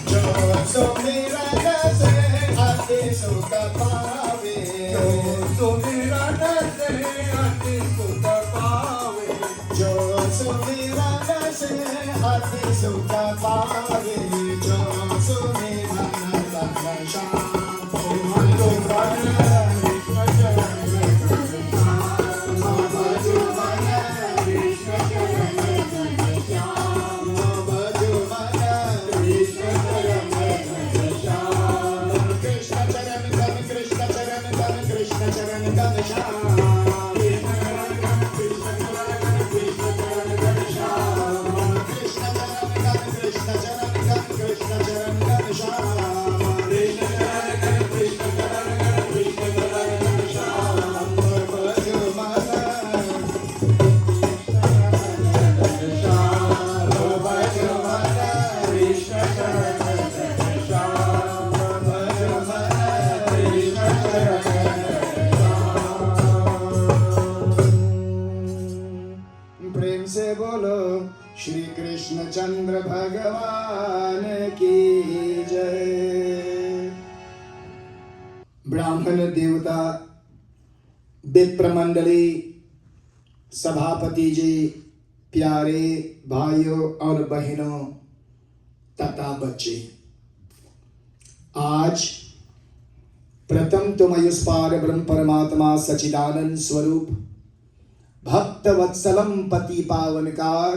जो सुमिरन से अति सुख पावे, जो सुमिरन से अति सुख पावे, जो सुमिरन से अति सुख पावे, जो सुमिरन तन श्याम मधुबन कृष्ण चरण घनश्याम, मधुबन कृष्ण चरण घनश्याम, मधुबन कृष्ण चरण घनश्याम, कृष्ण चरण घन, कृष्ण चरण घन, कृष्ण चरण घन श्याम, कृष्ण चरण घन, कृष्ण चरण घन, कृष्ण चरण घनश्याम, कृष्ण चरण घन, कृष्ण चरण घन, कृष्ण चरण घन श्याम, कृष्ण चरण घन, कृष्ण चरण घन, कृष्ण चरण घनश्याम, मधुबन घनश्याम, मधुबन कृष्ण चरण घनश्याम, मधुबन कृष्ण चरण घनश्याम। प्रेम से बोलो श्री कृष्ण चंद्र भगवान की जय। ब्राह्मण देवता, विप्र मंडली, सभापति जी, प्यारे भाइयों और बहनों तथा बच्चे, आज प्रथम तुमयुष्पार ब्रह्म परमात्मा सचिदानंद स्वरूप भक्त वत्सलम पति पावनकार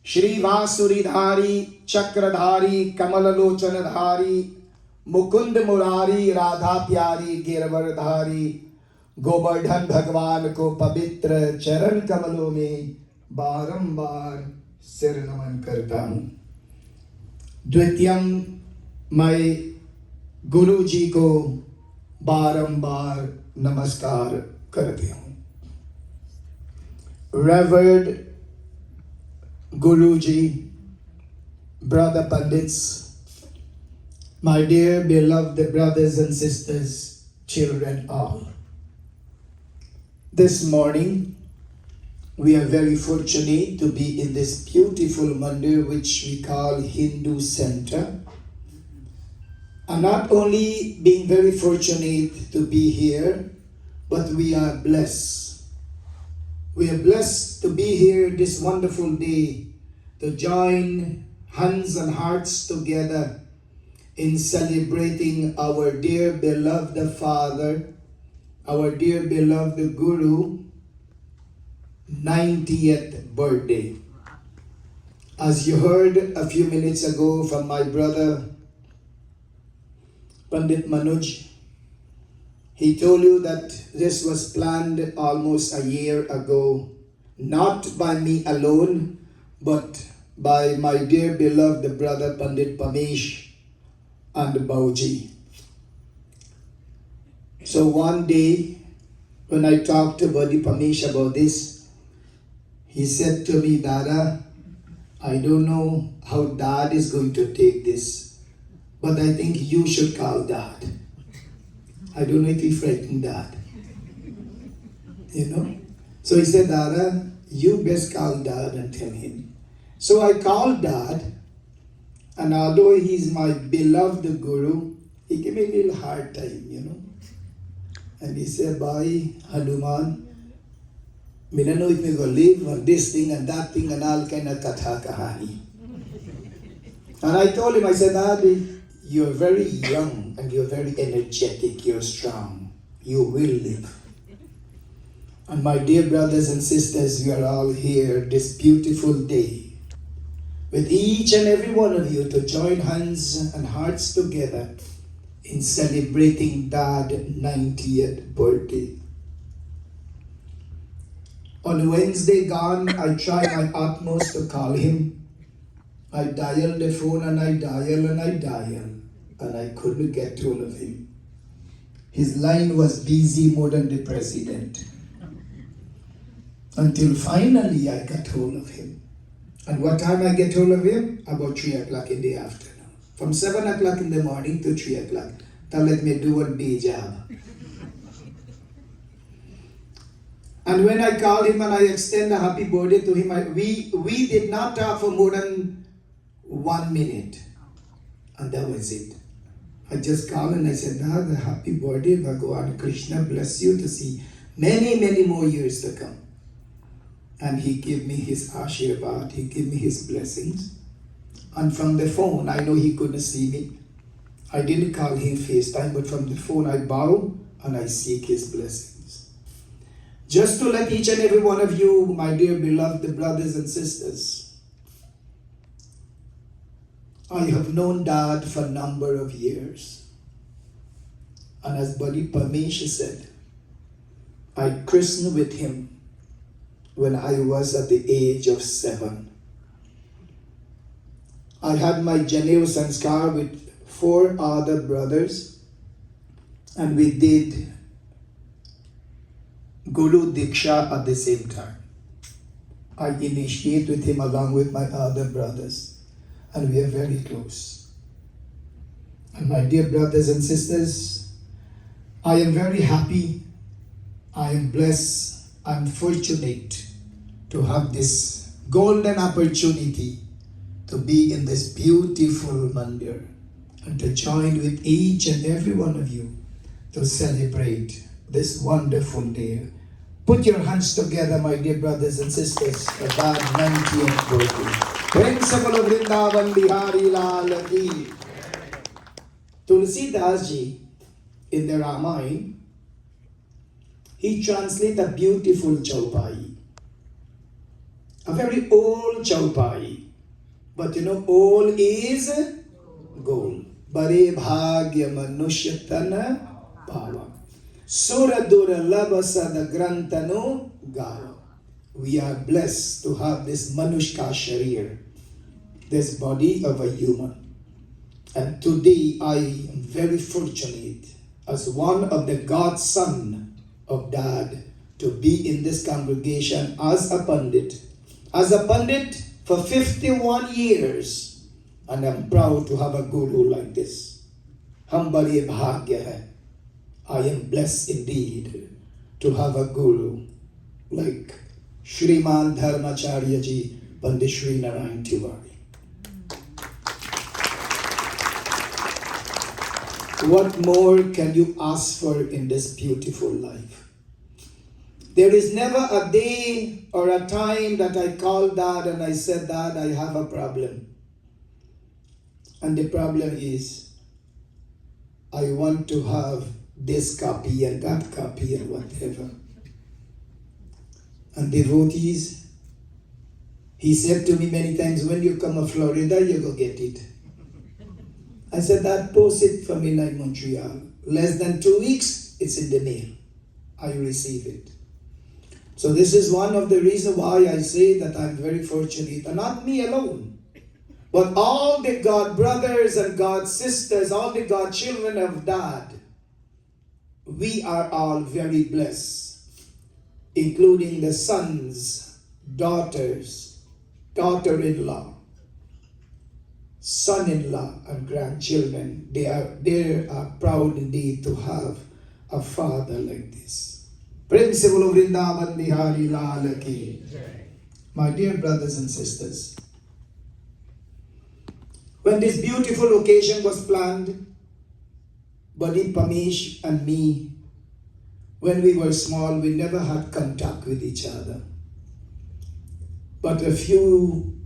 श्री वासुरीधारी चक्रधारी कमल लोचनधारी मुकुंद मुरारी राधा प्यारी गिरवरधारी गोवर्धन भगवान को पवित्र चरण कमलों में बारंबार सिर नमन करता हूँ। द्वितीयम, मैं गुरु जी को बारंबार नमस्कार करती हूँ। Revered Guruji, brother Pandits, my dear beloved brothers and sisters, children all. This morning, we are very fortunate to be in this beautiful mandir which we call Hindu Center. And not only being very fortunate to be here, but we are blessed. We are blessed to be here this wonderful day to join hands and hearts together in celebrating our dear beloved Father, our dear beloved Guru, 90th birthday. As you heard a few minutes ago from my brother Pandit Manoj, he told you that this was planned almost a year ago, not by me alone, but by my dear beloved brother Pandit Pamesh and Bauji. So one day, when I talked to Buddy Pamesh about this, he said to me, Dada, I don't know how Dad is going to take this, but I think you should call Dad. I don't know if he frightened Dad. You know? So he said, Dada, you best call Dad and tell him. So I called Dad, and although he's my beloved Guru, he gave me a little hard time, you know. And he said, Bhai, Hanuman, I don't know if we're going to live on this thing and that thing and all kind of katha kahani. And I told him, I said, Daddy, you're very young and you're very energetic, you're strong. You will live. And my dear brothers and sisters, we are all here this beautiful day with each and every one of you to join hands and hearts together in celebrating Dad's 90th birthday. On Wednesday gone, I tried my utmost to call him. I dialed the phone and I dialed and I couldn't get hold of him. His line was busy more than the president. Until finally I got hold of him. And what time I get hold of him? About 3 o'clock in the afternoon. From 7 o'clock in the morning to 3 o'clock. That let me do one big job. And when I called him and I extended a happy birthday to him, we did not talk for more than 1 minute. And that was it. I just called and I said, Dad, happy birthday, Bhagavan Krishna bless you to see many, many more years to come. And he gave me his ashirvad, he gave me his blessings. And from the phone, I know he couldn't see me. I didn't call him FaceTime, but from the phone I bow and I seek his blessings. Just to let each and every one of you, my dear beloved brothers and sisters, I have known Dad for a number of years. And as Buddy Parmesha said, I christened with him when I was at the age of 7. I had my Janeo Sanskar with 4 other brothers, and we did Guru Diksha at the same time. I initiate with him along with my other brothers, and we are very close. And my dear brothers and sisters, I am very happy, I am blessed, I am fortunate to have this golden opportunity to be in this beautiful mandir and to join with each and every one of you to celebrate this wonderful day. Put your hands together, my dear brothers and sisters, for God's 90th birthday. Principal of Vrindavan Bihari Lal Ki. Tulsidas ji, in the Ramayana, he translates a beautiful chaupai. A very old chaupai. But you know, old is gold. Bare bhagya manushya tana pava. Sura dura labasada grantano gava. We are blessed to have this manushka sharir, this body of a human. And today I am very fortunate as one of the godson of Dad to be in this congregation as a pandit. As a pandit for 51 years. And I'm proud to have a guru like this. Hambari bhagya hai. I am blessed indeed to have a guru like Shriman Dharmacharya ji, Pandit Shri Narayan Tiwari. What more can you ask for in this beautiful life? There is never a day or a time that I called Dad and I said, Dad, I have a problem. And the problem is, I want to have this copy and that copy and whatever. And devotees, he said to me many times, when you come to Florida, you go get it. I said, Dad, post it for me in Montreal. Less than 2 weeks, it's in the mail. I receive it. So this is one of the reasons why I say that I'm very fortunate, and not me alone, but all the God brothers and God sisters, all the God children of Dad, we are all very blessed, including the sons, daughters, daughter-in-law, son-in-law, and grandchildren. They are proud indeed to have a father like this. Principal of Vrindavan Bihari Lal Ki. My dear brothers and sisters, when this beautiful occasion was planned, Buddy Pamesh and me, when we were small, we never had contact with each other. But a few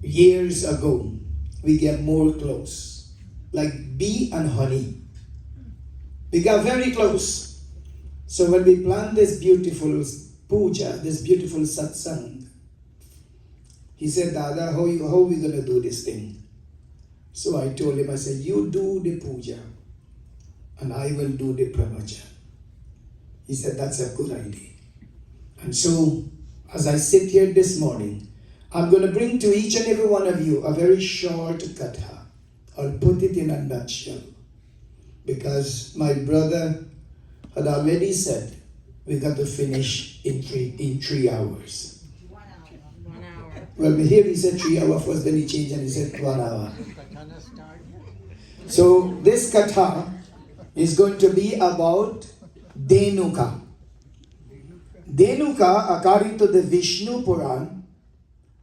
years ago, we get more close, like bee and honey. We got very close. So when we planned this beautiful puja, this beautiful satsang, he said, Dada, how are we going to do this thing? So I told him, I said, you do the puja and I will do the pravachan. He said, that's a good idea. And so, as I sit here this morning, I'm going to bring to each and every one of you a very short katha. I'll put it in a nutshell. Because my brother had already said, we got to finish in 3 hours. 1 hour. Well, here he said 3 hours first, then he changed and he said 1 hour. So this katha is going to be about Dhenuka. Dhenuka, according to the Vishnu Puran,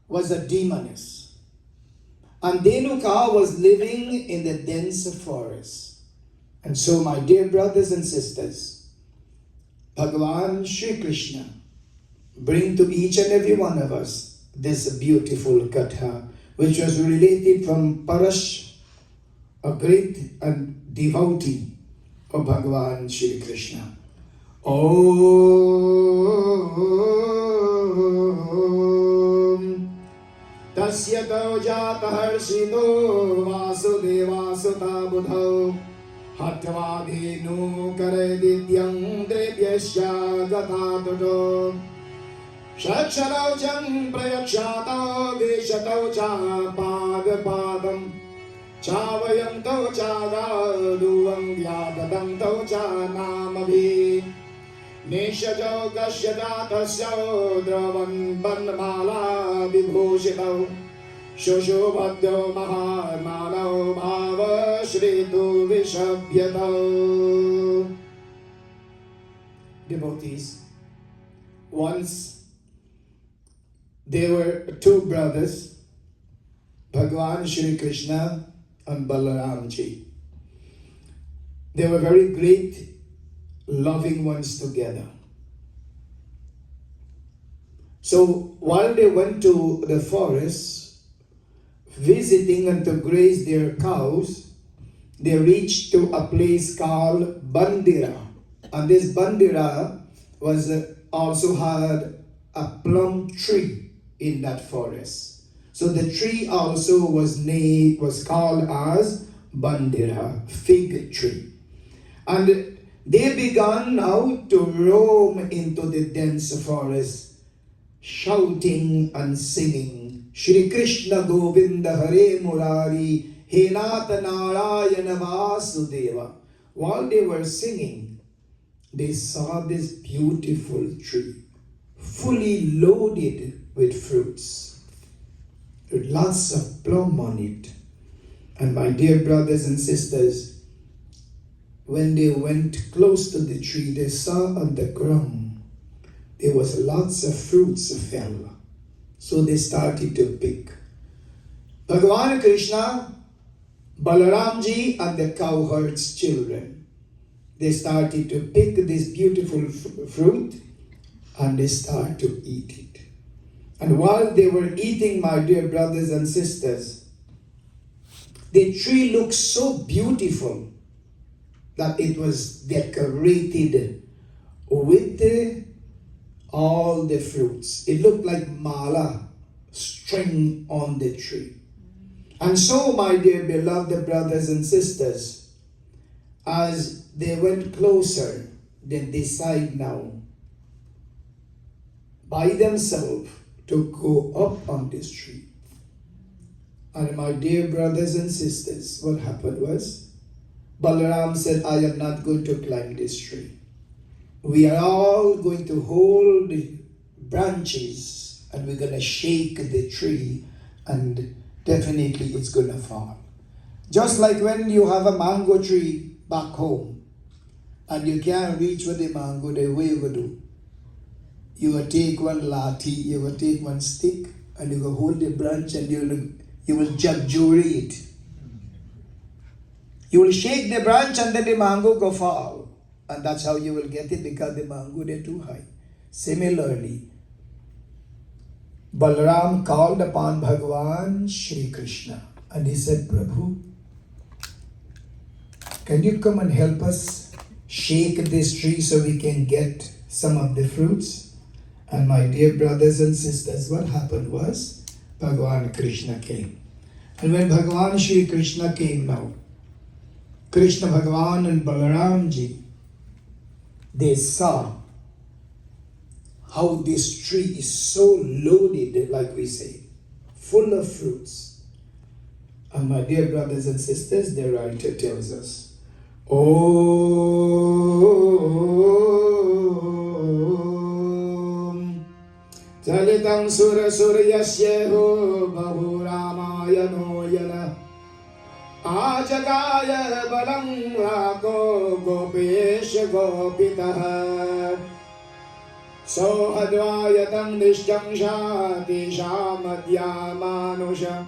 was a demoness. And Dhenuka was living in the dense forest. And so, my dear brothers and sisters, Bhagavan Shri Krishna bring to each and every one of us this beautiful katha, which was related from Parash, a great and devotee of Bhagavan Shri Krishna. Om Tasya tau jata harshito vasudeva sutta buddhau hatva dhenu kare dityam drevyasya gata tuto Shakshadau jam prayakshata vishatau cha padam Chavayam tau cha gaduvam vyadatam tau cha namabhi Nishajau kashyadatasya dravan bandmala vibhushitau Shushubhadyo maharmanau bhava shritu vishabhyatau. Devotees, once there were two brothers, Bhagavan Shri Krishna and Balaramji. They were very great, loving ones together. So while they went to the forest, visiting and to graze their cows, they reached to a place called Bandira. And this Bandira was also had a plum tree in that forest. So the tree also was called as Bandira, fig tree. And they began now to roam into the dense forest, shouting and singing, Shri Krishna Govinda Hare Murari, He Natha Narayana Vasudeva. While they were singing, they saw this beautiful tree, fully loaded with fruits, with lots of plum on it. And my dear brothers and sisters, when they went close to the tree, they saw on the ground there was lots of fruits fell. So they started to pick. Bhagavan Krishna, Balaramji and the cowherd's children, they started to pick this beautiful fruit and they started to eat it. And while they were eating, my dear brothers and sisters, the tree looked so beautiful that it was decorated with all the fruits. It looked like mala, string on the tree. And so, my dear beloved brothers and sisters, as they went closer, they decide now by themselves to go up on this tree. And my dear brothers and sisters, what happened was, Balaram said, I am not going to climb this tree. We are all going to hold the branches and we're going to shake the tree and definitely it's going to fall. Just like when you have a mango tree back home and you can't reach with the mango, the way you will do. You will take one lathi, you will take one stick and you will hold the branch and you will jabjuri it. You will shake the branch and then the mango go fall. And that's how you will get it because the mango they're too high. Similarly, Balaram called upon Bhagavan Shri Krishna and he said, Prabhu, can you come and help us shake this tree so we can get some of the fruits? And my dear brothers and sisters, what happened was Bhagavan Krishna came. And when Bhagavan Shri Krishna came now, Krishna Bhagavan and Balaramji, they saw how this tree is so loaded, like we say, full of fruits. And my dear brothers and sisters, the writer tells us, Om Chalitam Sura Suryasyeho Bahu Ramayano Yana Ajagaya Balam Rako Gopesh Gopitaha Sohadvayatam Nishjam Shati Shamadya Manusha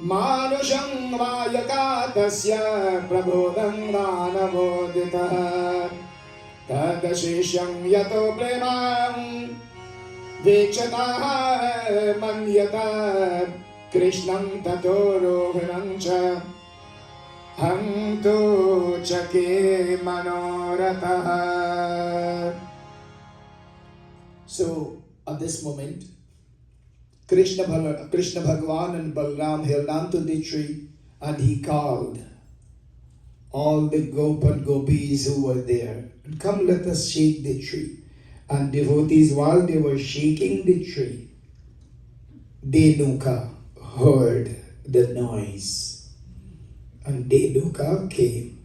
Manushang Mayaka Tasya Prabodham Danavoditah Tadashishyam Yato Premam Vichataha Manyata Krishnam Tatorohanancha Hantu Chake Manoratah. So at this moment, Krishna Bhagavan and Balaram held on to the tree and he called all the Gop and Gopis who were there. Come, let us shake the tree. And devotees, while they were shaking the tree, Denuka heard the noise. And Denuka came.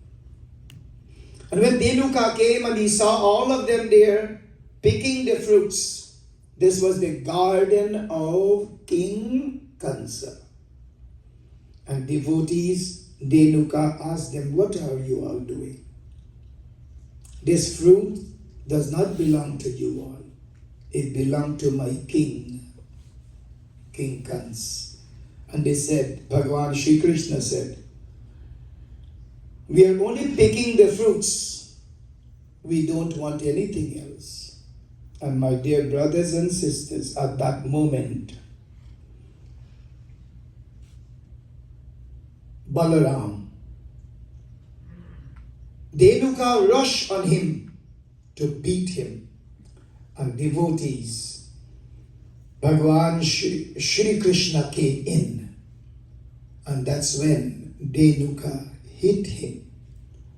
And when Denuka came and he saw all of them there picking the fruits, this was the garden of King Kansa. And devotees, Denuka asked them, what are you all doing? This fruit does not belong to you all. It belonged to my king, King Kans. And they said, Bhagavan Shri Krishna said, we are only picking the fruits. We don't want anything else. And my dear brothers and sisters, at that moment, Balaram, Denuka rushed on him to beat him. And devotees, Bhagavan Shri Krishna came in. And that's when Denuka hit him.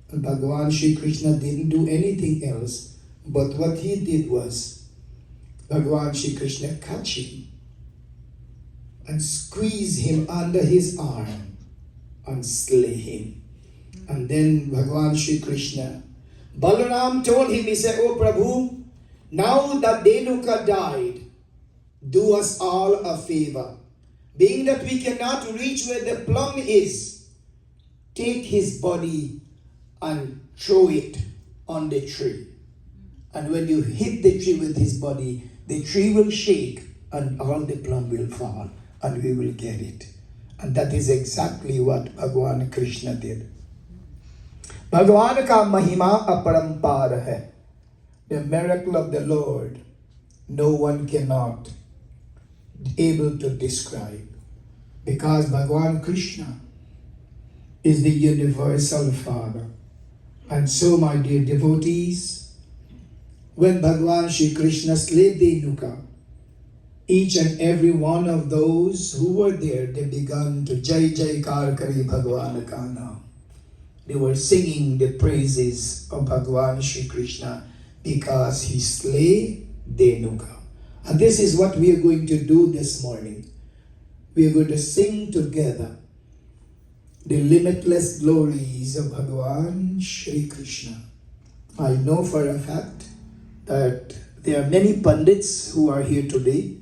And Bhagavan Shri Krishna didn't do anything else. But what he did was, Bhagavan Shri Krishna catch him and squeeze him under his arm and slay him. And then Bhagavan Shri Krishna, Balaram told him, he said, oh Prabhu, now that Denuka died, do us all a favor. Being that we cannot reach where the plum is, take his body and throw it on the tree. And when you hit the tree with his body, the tree will shake and all the plum will fall and we will get it. And that is exactly what Bhagavan Krishna did. Bhagavan ka mahima aparampara hai. The miracle of the Lord, no one cannot able to describe. Because Bhagavan Krishna is the universal Father. And so, my dear devotees, when Bhagavan Shri Krishna slayed Denuka, each and every one of those who were there, they began to Jai Jaikar Kari Bhagavan Ka Naam. They were singing the praises of Bhagavan Shri Krishna because he slay Denuka. And this is what we are going to do this morning. We are going to sing together the limitless glories of Bhagavan Shri Krishna. I know for a fact that there are many Pandits who are here today,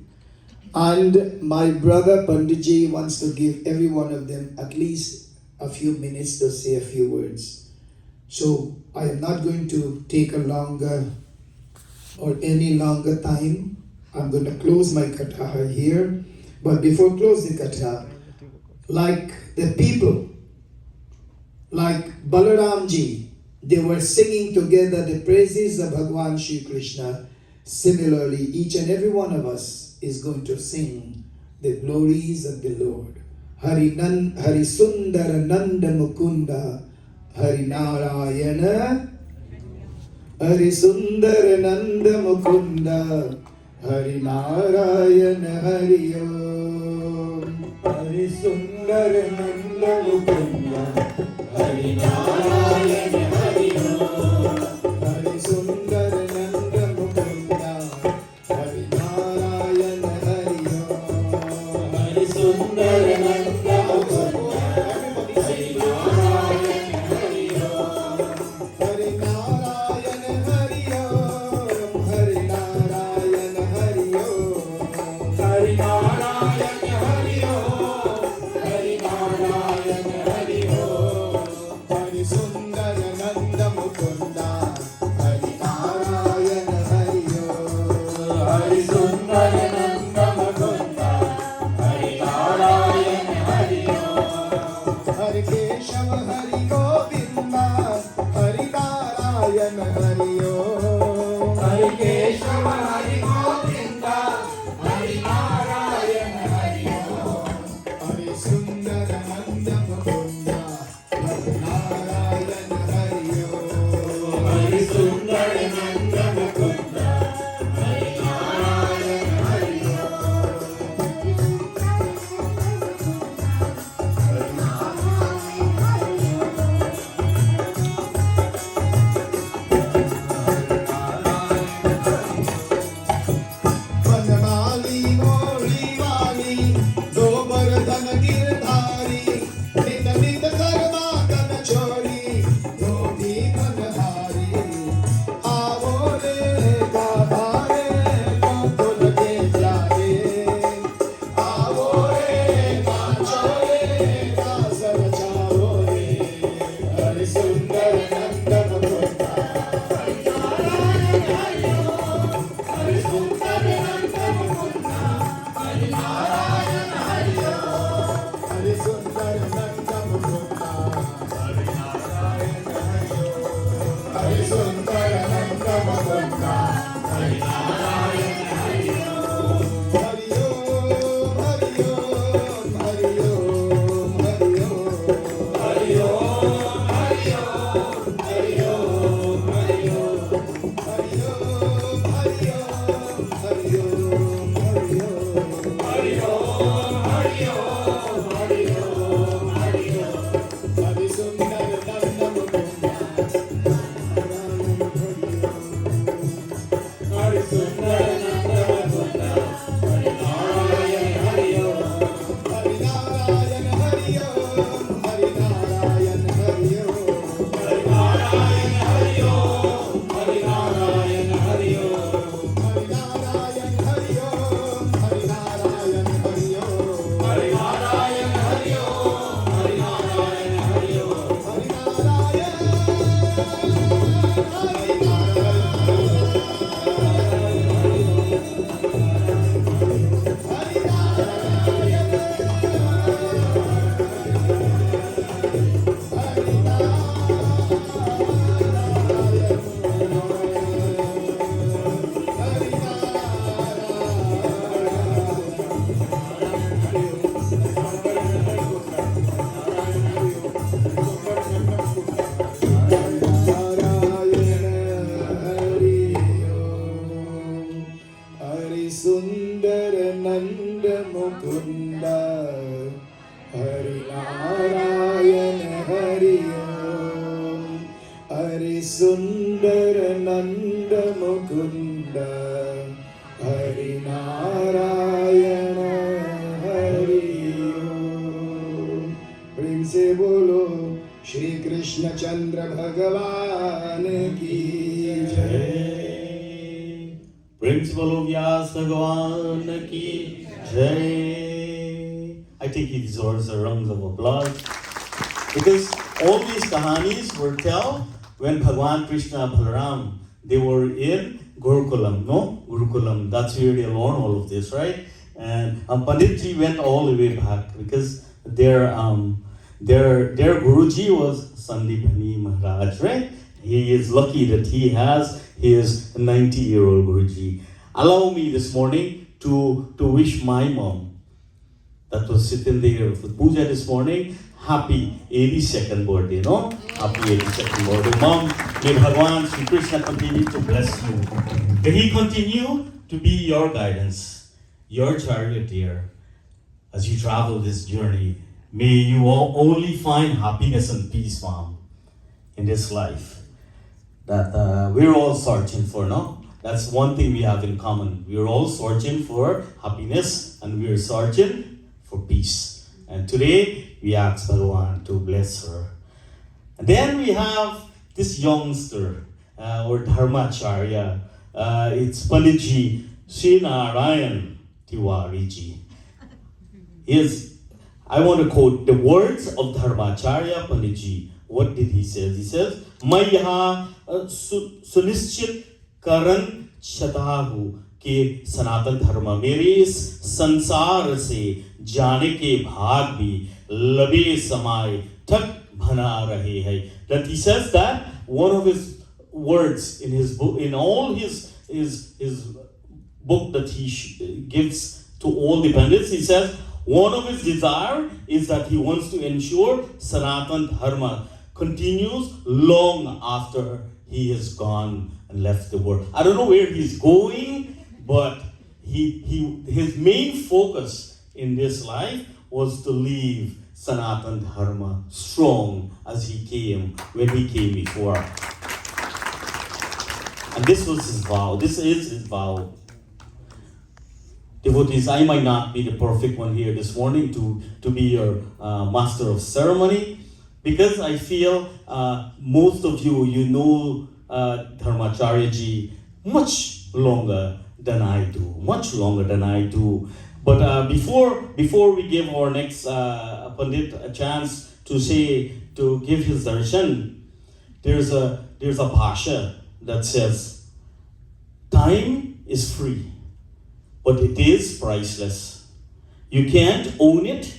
and my brother Panditji wants to give every one of them at least a few minutes to say a few words. So I am not going to take a longer or any longer time. I'm going to close my katha here. But before close the katha, like the people, like Balaramji, they were singing together the praises of Bhagavan Shri Krishna. Similarly, each and every one of us is going to sing the glories of the Lord. Hari Sundara Nanda Mukunda Hari Narayana Hari Sundara Nanda Mukunda Hari Narayana Hari Om Hari Sundara Nanda Mukunda Hari Narayana Hari Om Hari Sundara Nanda Mukunda Hari Narayana Hari Om Hari Sundara Nanda Mukunda Hari Narayana Hari Om Hari Narayana Hari Om Hari Narayana Hari Om Hari Narayana Hari Om Hari Narayana Hari Keshav Hari Govind Hari Narayan Hari Om Hari Keshav Hari Govind Hari Narayan Hari Om Hari सुंदर नंद मुकुंद हरि नारायण हरि ओम हरि सुंदर नंद मुकुंद हरि नारायण हरि बनमाली मोरी वाली दो बरदन गिरधारी नित नित कर्मा कन छोरी दो भी बनहारी आवो रे गाभारे गोकुल के प्यारे आवो रे नाचो रे रास रचाओ रे हरि सुंदर नंद मुकुंद हरि नारायण हरि ओम हरि सुंदर नंद मुकुंद हरि नारायण हरि ओम हरि सुंदर नंद मुकुंद हरि नारायण हरि ओम हरि सुंदर नंद मुकुंद हरि नारायण हरि ओम हरि ओम हरि ओम हरि ओम हरि ओम हरि ओम हरि ओम हरि ओम हरि ओम हरि ओम हरि ओम हरि ओम हरि ओम हरि ओम हरि ओम हरि ओम हरि ओम हरि सुंदर नंद मुकुंद हरि सुंदर नंद मुकुंद हरि नारायण हरि ओम हरि नारायण हरि ओम हरि नारायण हरि ओम हरि नारायण हरि ओम हरि नारायण हरि ओम हरि नारायण हरि ओम हरि नारायण हरि ओम हरि नारायण हरि ओम हरि नारायण हरि ओम हरि हरि सुंदर नंद मुकुंद हरि नारायण हरि ओम हरि सुंदर नंद मुकुंद हरि नारायण हरि ओम प्रेम से बोलो श्री कृष्ण चंद्र भगवान की जय Principal of Vyas Bhagavan ki Jai. I think he deserves a round of applause because all these kahanis were told when Bhagwan Krishna and Balaram they were in Gurukulam. No, Gurukulam. That's where they learned all of this, right? And Panditji went all the way back because their Guruji was Sandipani Maharaj, right? He is lucky that he has his 90-year-old Guruji. Allow me this morning to wish my mom that was sitting there for puja this morning, happy 82nd birthday, no? Happy 82nd birthday. Mom, may Bhagwan Shri Krishna continue to bless you. May he continue to be your guidance, your charioteer as you travel this journey. May you all only find happiness and peace, Mom, in this life that we're all searching for, no? That's one thing we have in common. We're all searching for happiness and we're searching for peace. And today, we ask Bhagavan to bless her. And then we have this youngster, or Dharmacharya. It's Panditji Shri Narayan Tiwari ji. I want to quote the words of Dharmacharya Panditji. What did he say? He says, मैं यहाँ सुनिश्चित करण चाहता हूँ कि सनातन धर्म मेरे इस संसार से जाने के भाग भी लबे समाये थक bhana rahe hai. That he says that one of his words in his book, in all his book that he gives to all dependents, he says one of his desire is that he wants to ensure Sanatan Dharma continues long after he is gone and left the world. I don't know where he's going, but his main focus in this life was to leave Sanatan Dharma strong as he came when he came before. And this was his vow. This is his vow. Devotees, I might not be the perfect one here this morning to be your master of ceremony, because I feel most of you know Dharmacharya ji much longer than I do. But before we give our next Pandit a chance to give his darshan, there's a bhasha that says, time is free, but it is priceless. You can't own it,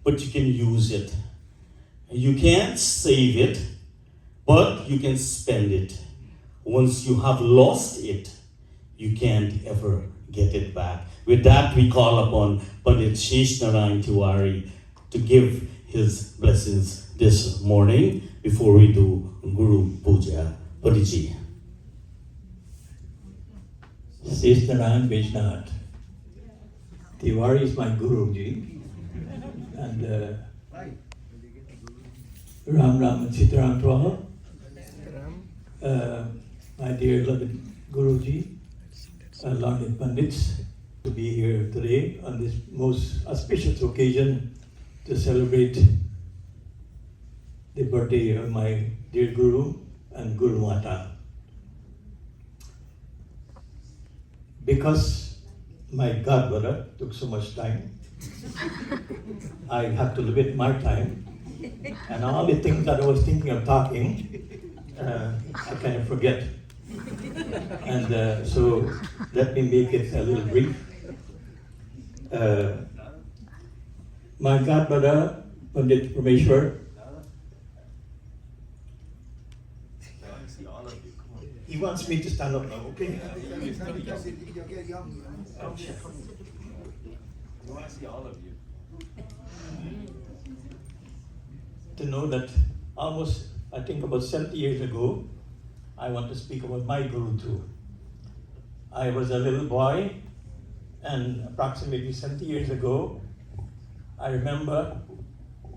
but you can use it. You can't save it, but you can spend it. Once you have lost it, you can't ever get it back. With that, we call upon Pandit Shri Narayan Tiwari to give his blessings this morning before we do Guru Puja. Panditji. Shri Narayan Vaishnav. Tiwari is my Guruji. And Ram Ram and Sitaram to all. My dear beloved Guruji, learned Pandits, to be here today on this most auspicious occasion to celebrate the birthday of my dear Guru and Guru Mata. Because my godbrother took so much time, I have to limit my time, and all the things that I was thinking of talking, I kind of forget. And so let me make it a little brief. My godbrother, Pandit Rameshwar, he wants me to stand up now, okay? To know that almost, I think about 70 years ago, I want to speak about my Guru too. I was a little boy, and approximately 70 years ago, I remember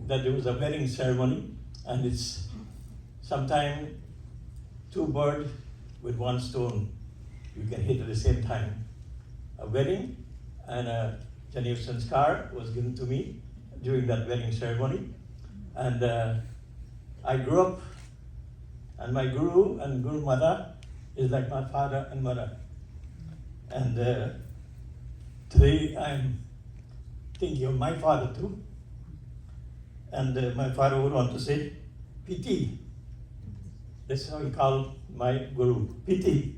that there was a wedding ceremony, and it's sometime two birds with one stone you can hit at the same time. A wedding and a Janev Sanskar was given to me during that wedding ceremony. And I grew up, and my Guru and Guru Mother is like my father and mother. And today I'm thinking of my father too. And my father would want to say, Piti. That's how he called my Guru, Piti.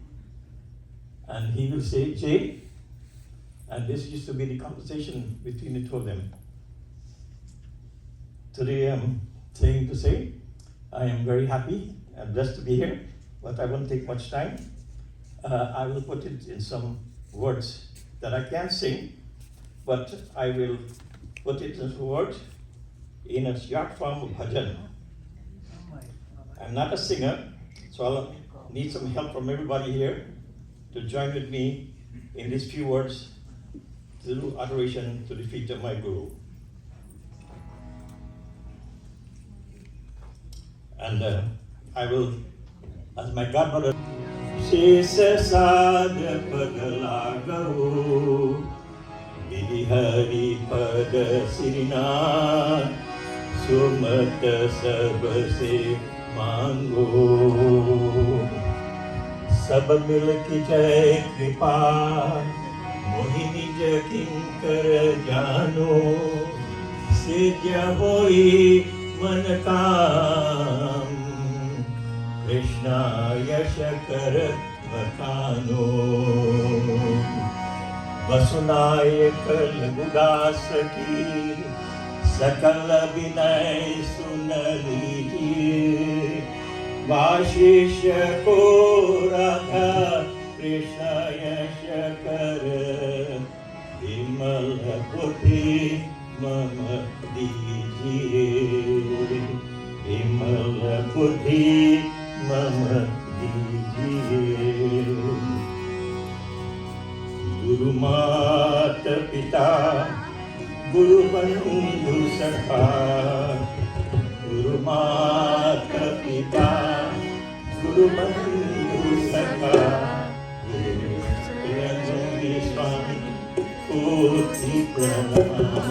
And he will say, Jay. And this used to be the conversation between the two of them. Today I'm saying to say, I am very happy and blessed to be here, but I won't take much time. I will put it in some words that I can't sing, but I will put it in words in a short form of bhajan. I'm not a singer, so I'll need some help from everybody here to join with me in these few words to do adoration to the feet of my Guru. And I will, as my godmother, Shesha Sadha Padalagaho Vidhi Hari Pada Sirina Sumata Sabase Mango Sab Mil Ki Jai Kripa Mohini Kinkar Jano Sidya Hoi Manakam Krishna Yashakar Vakano Vasunayakal Budasaki Sakala Vinay Sunali आशीष को राधा कृष्ण यश कर विमल बुद्धि मम दीजिए विमल बुद्धि मम दीजिए गुरु मात पिता गुरु बंधु सखा गुरु मात पिता गुरु बंधु सखा गुरु स्वामी कोटि प्रणाम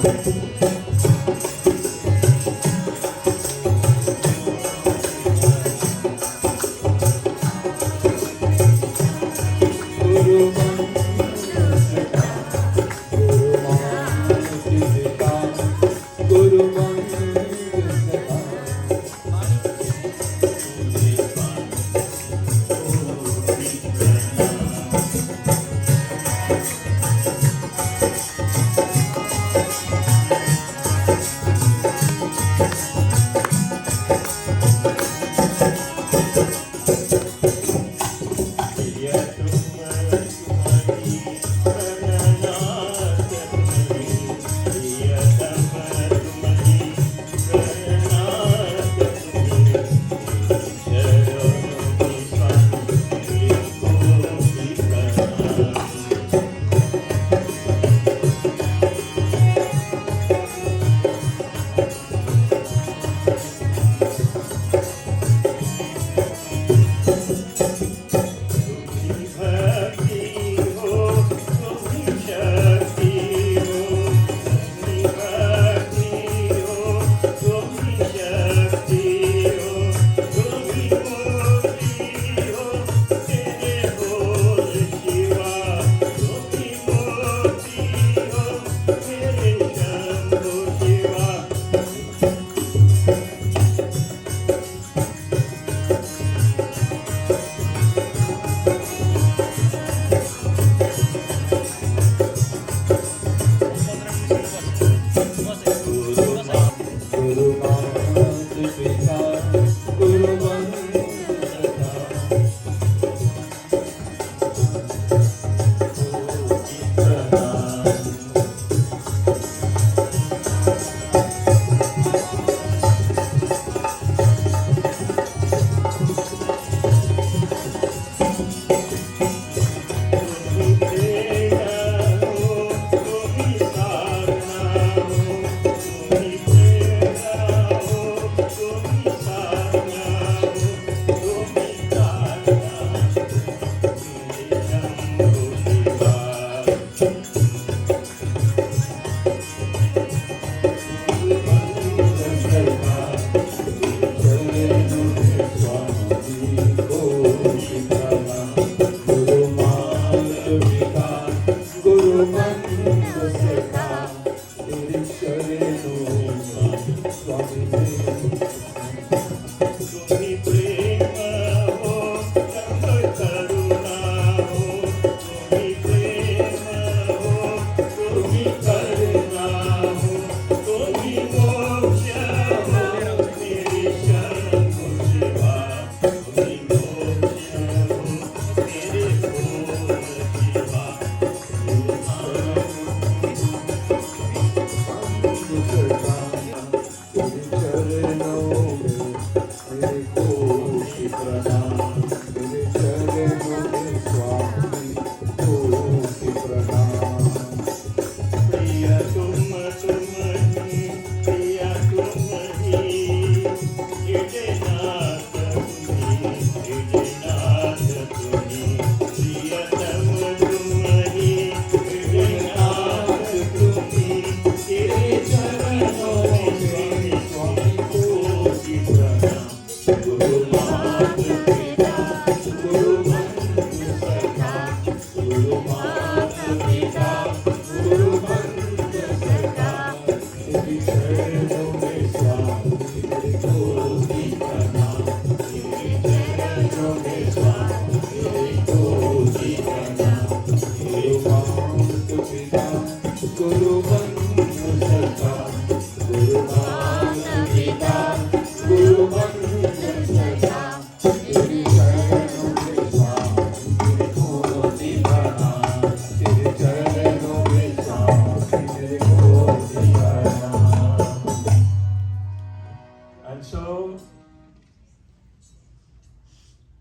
also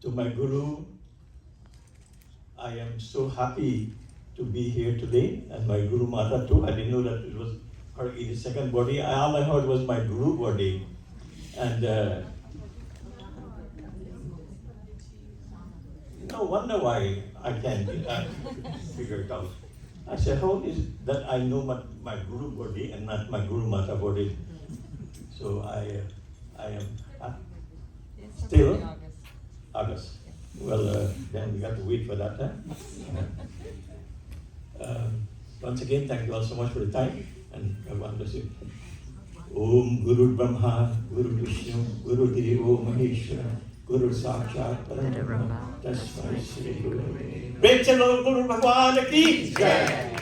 to my Guru. I am so happy to be here today, and my Guru Mata too. I didn't know that it was her 82nd birthday. All I heard was my Guru birthday. And no wonder why I can't figure it out. I said, how is it that I know my Guru birthday and not my Guru Mata birthday? So I am still August. Well, then we got to wait for that. Once again, thank you all so much for the time, and God bless you. Om Guru Brahma, Guru Vishnu, Guru Devo Maheshwara, Guru Sakshat Parabrahma, Tasmai Shri Guru. Prem se bolo Guru Bhagwan ki Jai.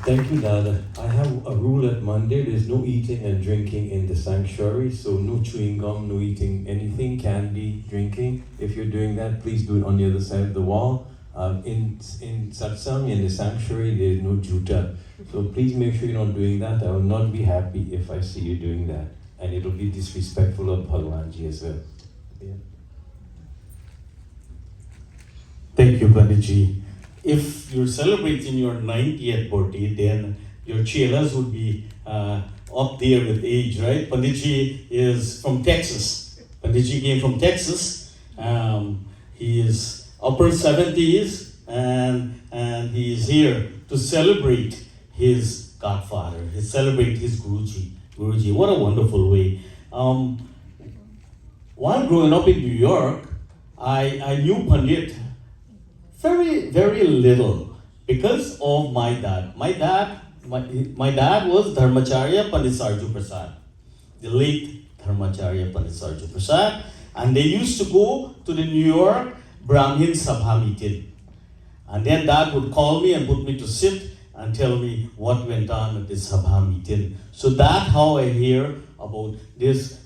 Thank you, Dada. I have a rule at Monday. There's no eating and drinking in the sanctuary. So no chewing gum, no eating anything, candy, drinking. If you're doing that, please do it on the other side of the wall. In satsang, in the sanctuary, there's no juta. So please make sure you're not doing that. I will not be happy if I see you doing that. And it'll be disrespectful of Bhagwanji as well. Yeah. Thank you, Panditji. If you're celebrating your 90th birthday, then your chelas would be up there with age, right? Panditji is from Texas. Panditji came from Texas. He is upper 70s, and he is here to celebrate his godfather, celebrate his Guruji. Guruji, what a wonderful way. While growing up in New York, I knew Pandit very, very little because of my dad. My dad was Dharmacharya Pandit Sarju Prasad, the late Dharmacharya Pandit Sarju Prasad, and they used to go to the New York Brahmin Sabha meeting. And then Dad would call me and put me to sit and tell me what went on at this Sabha meeting. So that's how I hear about this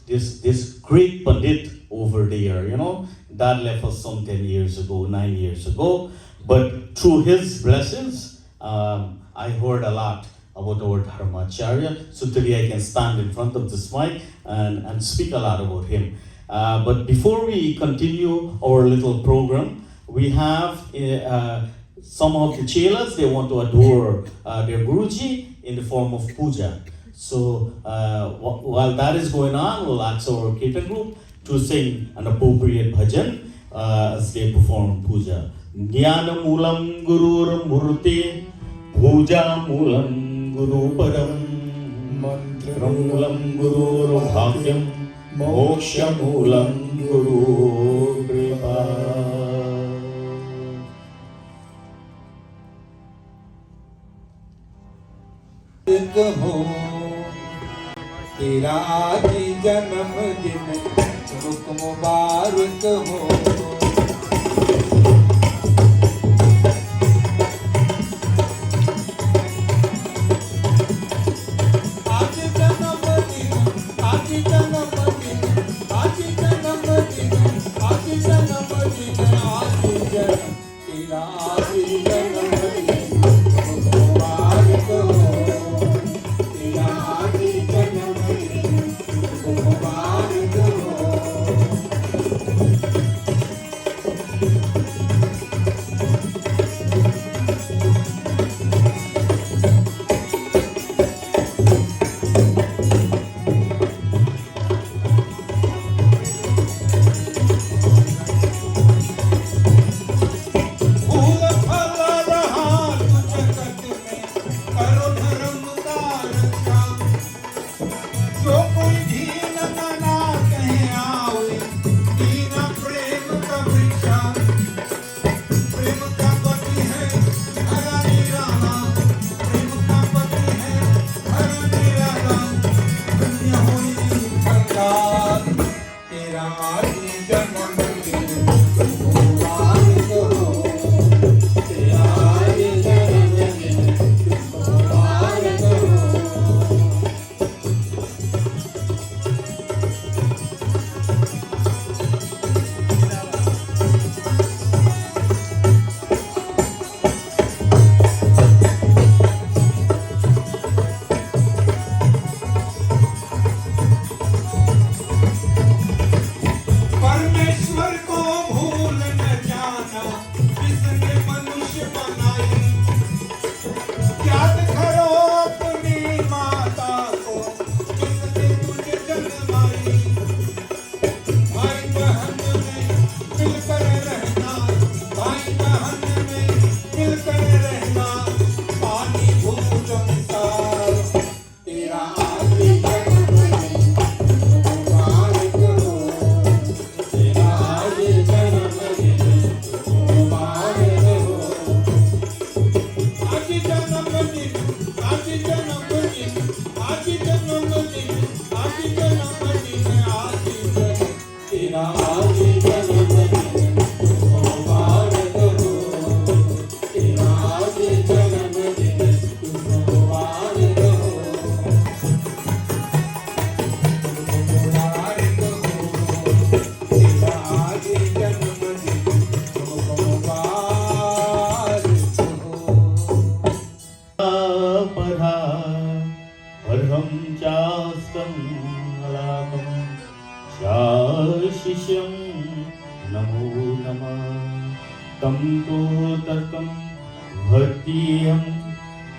great Pandit over there, you know. Dad left us some 9 years ago. But through his blessings, I heard a lot about our Dharmacharya. So today I can stand in front of this mic and speak a lot about him. But before we continue our little program, we have some of the chelas. They want to adore their Guruji in the form of puja. So while that is going on, we'll ask our Kirtan group to sing an appropriate bhajan as they perform puja. Jnana Moolam Gurur Murti, Puja Moolam Guru Padam, Mantra Moolam Gurur Bhagyam, Moksha Moolam Guru Kripa. तेरा ही जन्मदिन रुक मुबारक हो आज जन्मदिन आज जन्मदिन आज जन्मदिन आज जन्मदिन आज जन्म तेरा ही जन्मदिन रुक मुबारक हो Akandamandalakam Shashisham Namo Namah Tam To Tatam Bhaktiyam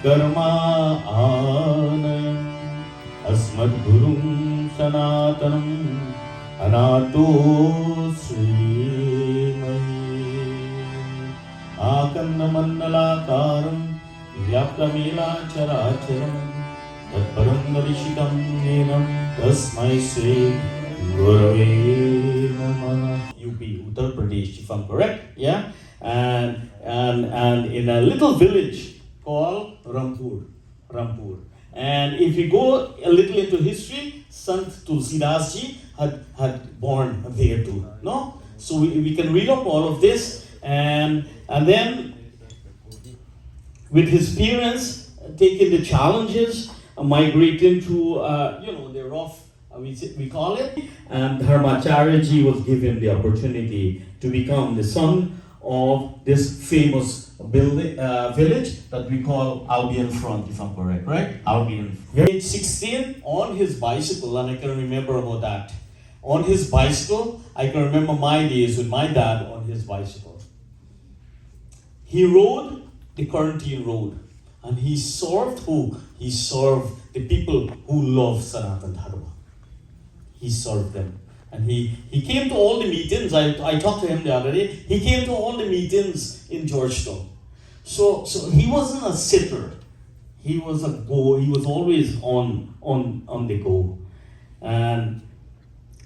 Karma Anayam Asmad Gurum Sanatanam Anato Srimai Akandamandalakaram Vyaptamela Characharam Tatparam Darishikam Nenam Tasmai Sri Gurave Namah. UP, Uttar Pradesh, if I'm correct, yeah? And in a little village called Rampur. And if you go a little into history, Sant Tulsidas ji had born there too, no? So we can read up all of this, and then with his parents taking the challenges, migrating to the rough, we call it, and Dharmacharya ji was given the opportunity to become the son of this famous village that we call Albion Front, if I'm correct, right? Albion. Age 16, on his bicycle, and I can remember about that. On his bicycle, I can remember my days with my dad on his bicycle. He rode the Quarantine Road, and he served who? He served the people who love Sanatana Dharma. He served them. And he came to all the meetings. I talked to him the other day. He came to all the meetings in Georgetown. So he wasn't a sitter. He was a go. He was always on the go. And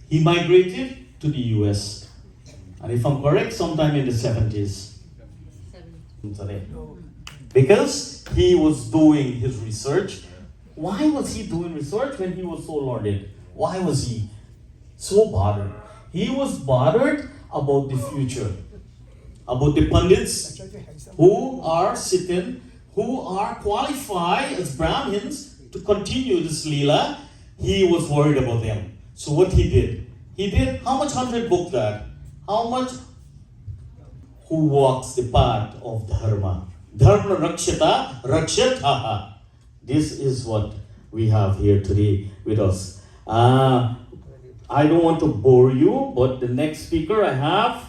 he migrated to the US. And if I'm correct, sometime in the 70s. Because he was doing his research. Why was he doing research when he was so learned? Why was he so bothered? He was bothered about the future, about the pundits who are sitting, who are qualified as Brahmins to continue this Leela. He was worried about them. So what he did, how much 100 book that? How much? Who walks the path of Dharma? Dharma Rakshata Rakshataha. This is what we have here today with us. I don't want to bore you, but the next speaker I have.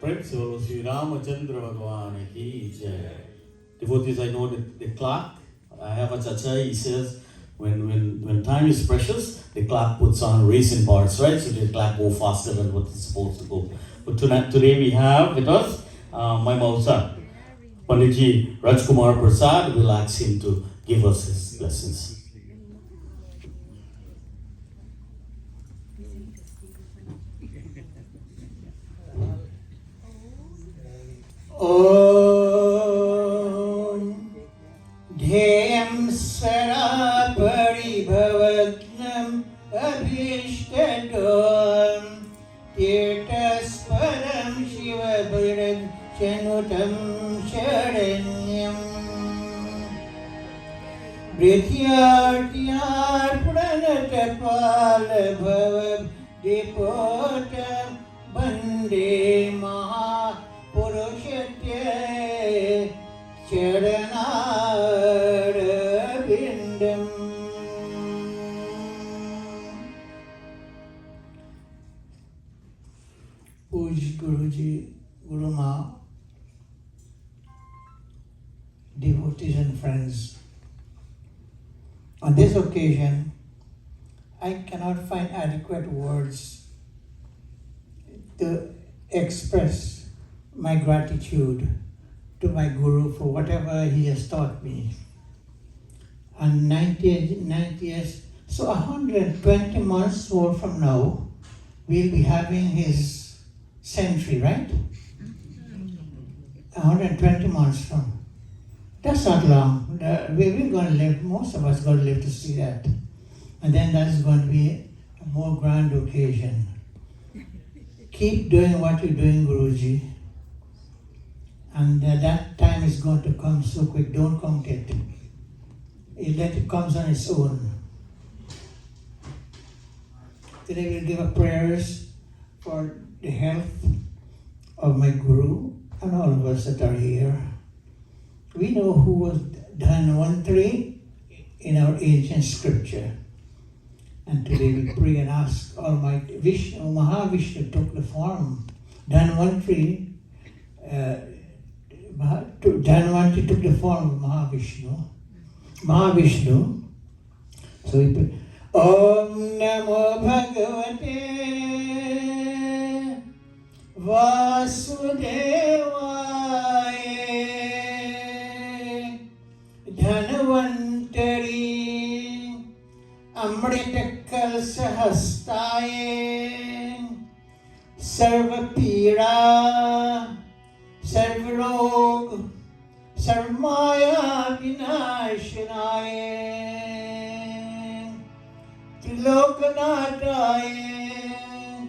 Prem se bolo Shri Ramachandra Bhagwan ki jai. Devotees, I know that the clock, I have a chacha, he says, when time is precious, the clock puts on racing parts, right? So the clock go faster than what it's supposed to go. But today we have with us my Mausa, Panditji Rajkumar Prasad. We'll ask him to give us his blessings. Om Dhyam Sara Paribhavatnam Abhishtadam Tirtasparam Shiva Bharat Chanutam Sharanyam Brityartyar Pranatapala Bhava Dipotam Bande Maha Purushitya Charanarabindam. Puj Guruji, Guru Ma, devotees and friends. On this occasion, I cannot find adequate words to express my gratitude to my Guru for whatever he has taught me. And 90 years, so 120 months old from now, we'll be having his century, right? 120 months from. That's not long. We're going to live, most of us going to live to see that. And then that's going to be a more grand occasion. Keep doing what you're doing, Guruji. And that time is going to come so quick. Don't count it. Let it come on its own. Today we'll give up prayers for the health of my Guru and all of us that are here. We know who was Dharmacharya in our ancient scripture. And today we pray and ask Almighty Vishnu, Mahavishnu took the form. Dharmacharya took the form of Mahavishnu. So we pray, Om Namo Bhagavate Vasudevaya Dhanvantari Amrita Kalsahastaye Sarvapira Sarvarog Sarvamaya Vinashinaye Trilokanataye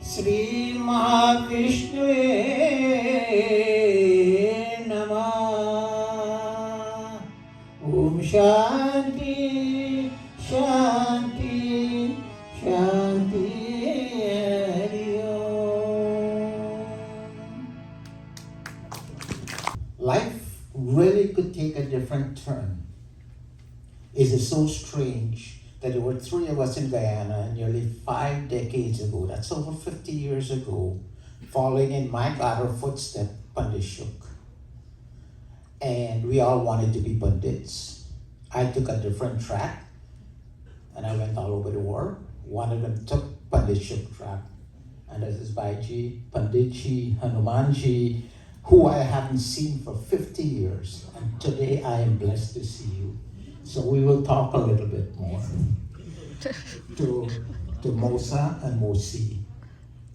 Shri Mahavishnuve Namah. Om Shanti Shanti Shanti Hari Om. Life really could take a different turn. Is it so strange that there were 3 of us in Guyana nearly 5 decades ago, that's over 50 years ago, following in my latter footstep, Pandit Shuk. And we all wanted to be Pandits. I took a different track, and I went all over the world. One of them took Pandit Shuk track, and this is Bhaiji, Panditji, Hanumanji, who I haven't seen for 50 years. And today I am blessed to see you. So we will talk a little bit more to Mosa and Mosi.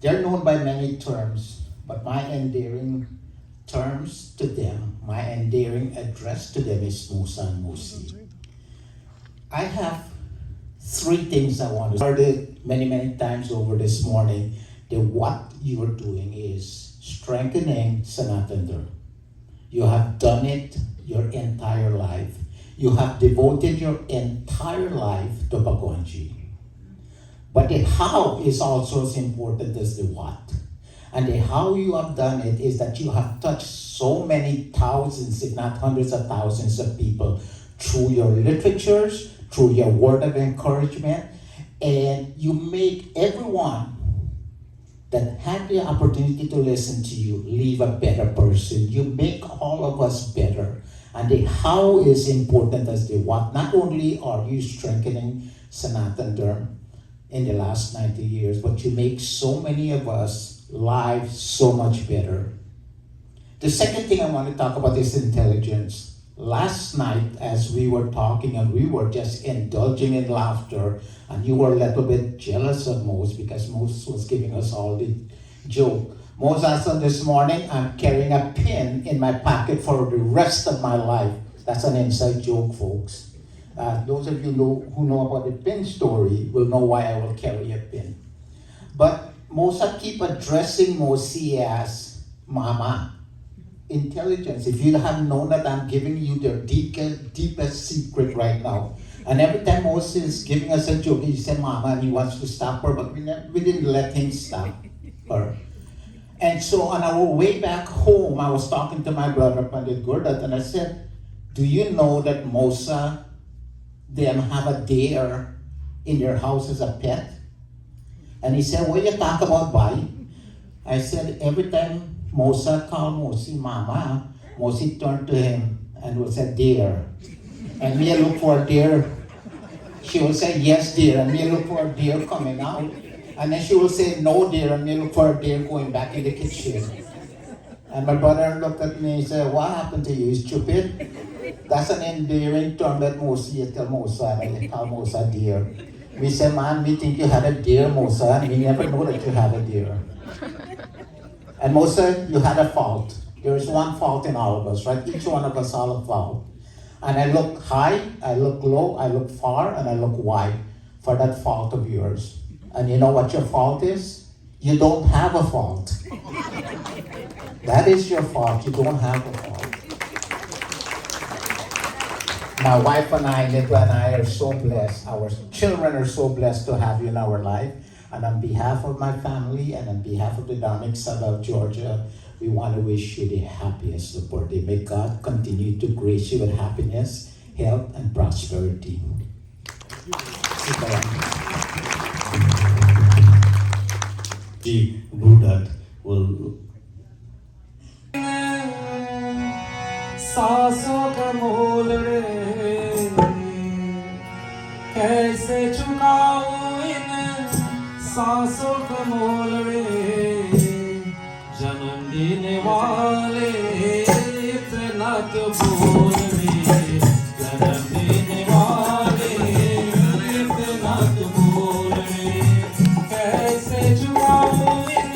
They're known by many terms, but my endearing terms to them, my endearing address to them is Mosa and Mosi. I have three things I want to heard it many times over this morning, that what you are doing is strengthening Sanatana Dharma. You have done it your entire life. You have devoted your entire life to Bhagwanji. But the how is also as important as the what. And the how you have done it is that you have touched so many thousands, if not hundreds of thousands of people through your literatures, through your word of encouragement, and you make everyone that had the opportunity to listen to you leave a better person. You make all of us better. And the how is important as the what. Not only are you strengthening Sanatana Dharma in the last 90 years, but you make so many of us lives so much better. The second thing I want to talk about is intelligence. Last night, as we were talking and we were just indulging in laughter, and you were a little bit jealous of Mose because Mose was giving us all the joke. Mose asked him this morning, I'm carrying a pin in my pocket for the rest of my life. That's an inside joke, folks. Those of you who know about the pin story will know why I will carry a pin. But Mose keep addressing Mose as Mama. Intelligence. If you have known that I'm giving you the deepest secret right now. And every time Mose is giving us a joke, he said Mama, and he wants to stop her, but we didn't let him stop her. And so on our way back home, I was talking to my brother Pandit Gurdat, and I said, do you know that Mosa, them have a deer in their house as a pet? And he said, what you talk about, boy? I said, every time Mosa called Mosi Mama, Mosi turned to him and would say, dear. And me look for a deer. She will say, yes, dear. And me look for a deer coming out. And then she will say, no, dear. And me look for a deer going back in the kitchen. And my brother looked at me and said, what happened to you, stupid? That's an endearing term that Mosi tell Mosa, and I call Mosa dear. We say, man, we think you had a deer, Mosa, and we never know that you had a deer. And Mosa, you had a fault. There is one fault in all of us, right? Each one of us have a fault. And I look high, I look low, I look far, and I look wide for that fault of yours. And you know what your fault is? You don't have a fault. That is your fault. You don't have a fault. My wife and I, Nidra and I, are so blessed. Our children are so blessed to have you in our life. And on behalf of my family and on behalf of the Dharmic Sabha of Georgia, we want to wish you the happiest of birthday. May God continue to grace you with happiness, health, and prosperity. Ji Buddha will. सांसों का मोल रे कैसे चुकाऊं इन सांसों का मोल रे जन्म देने वाले इतना तो बोल रे जन्म देने वाले इतना तो बोल रे कैसे चुकाऊं इन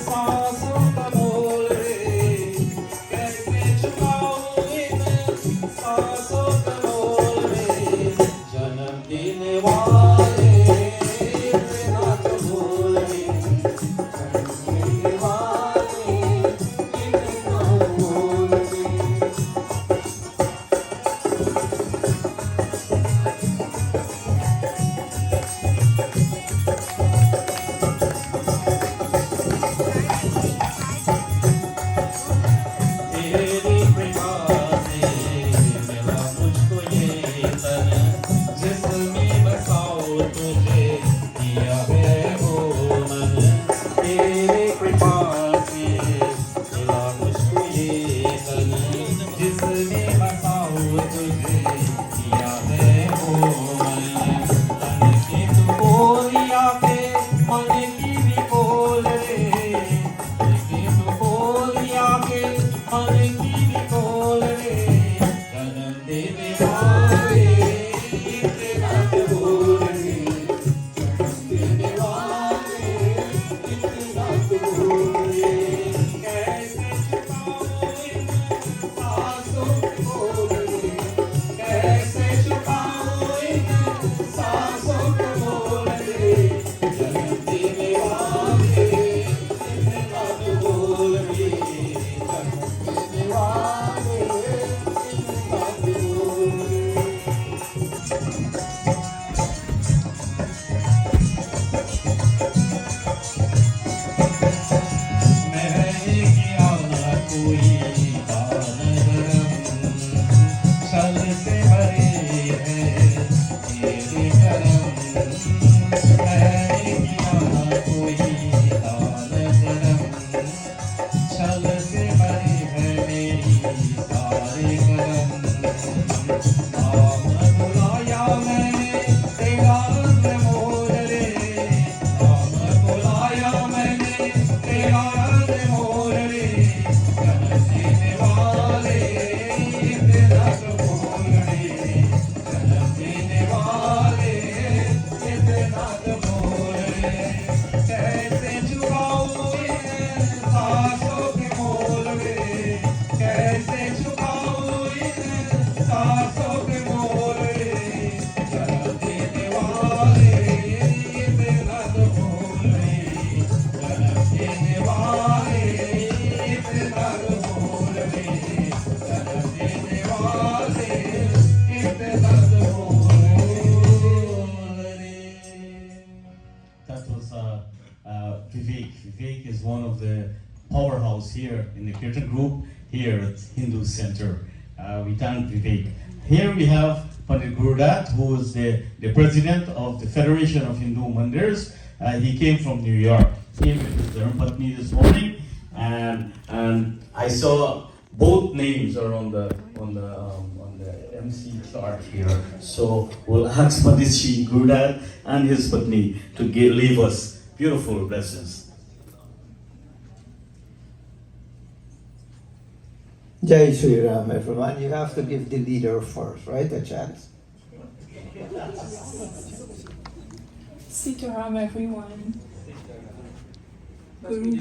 सांसों का मोल रे कैसे चुकाऊं इन सांसों का मोल रे जन्म देने वाले इतना तो बोल रे जन्म देने वाले इतना बोल रे नाथ बोले कैसे चुकाऊं इन सांसों के मोल रे कैसे चुकाऊं इन सांसों के मोल रे जन्म देने वाले इसे नाथ बोले जन्म देने वाले इसे नाथ बोले जन्म देने वाले इसे नाथ बोले That was Vivek. Vivek is one of the powerhouse here in the Kirtan group here at Hindu Center. We thank Vivek. Here we have Pandit Gurudat, who is the president of the Federation of Hindu Mandirs. He came from New York. He came with his Dharmacharya this morning, and I saw both names are on the MC chart here. So we'll ask Pandit Shri Gurudat and his Patni to leave us beautiful blessings. Jai Shri Ram, everyone. You have to give the leader first, right? A chance. Sitaram, everyone. Guru